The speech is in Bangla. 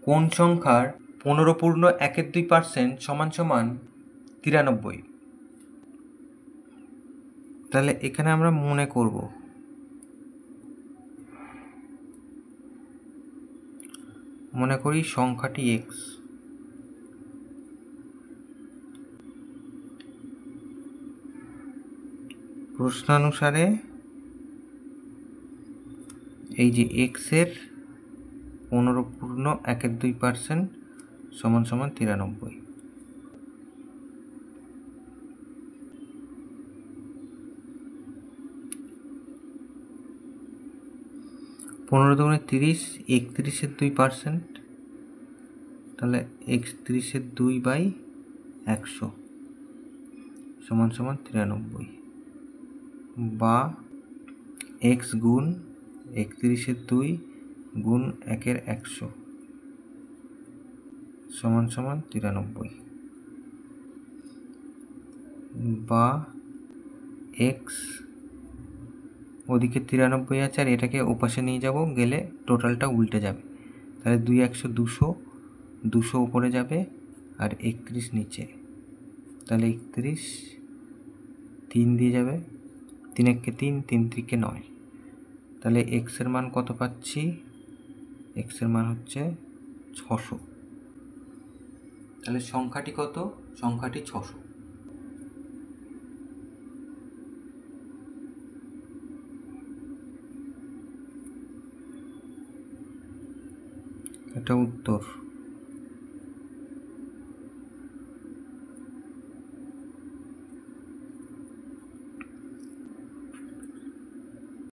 কোন সংখ্যার 15.1/2% সমান সমান 93? তাহলে এখানে আমরা মনে করব মনে করি সংখ্যাটি x। প্রশ্নানুসারে এই যে x এর 15.1/2% সমান সমান 93। 15 দুগুণে 30, 31-এর 2%, তাহলে 31-এর 2/100 সমান সমান 93, বা x গুণ 31-এর 2 গুণ 1/100 সমান সমান 93, বা x ওদিকে 93 আছে আর এটাকে ওপাশে নিয়ে যাব, গেলে টোটালটা উল্টে যাবে। তাহলে 2 100 200, 200 উপরে যাবে আর 31 নিচে, তাহলে 31 3 দিয়ে যাবে, 3 1 3, 3 3 9। তাহলে x এর মান কত পাচ্ছি? x এর মান হচ্ছে 600। তাহলে সংখ্যাটি কত? সংখ্যাটি 600। এটা উত্তর।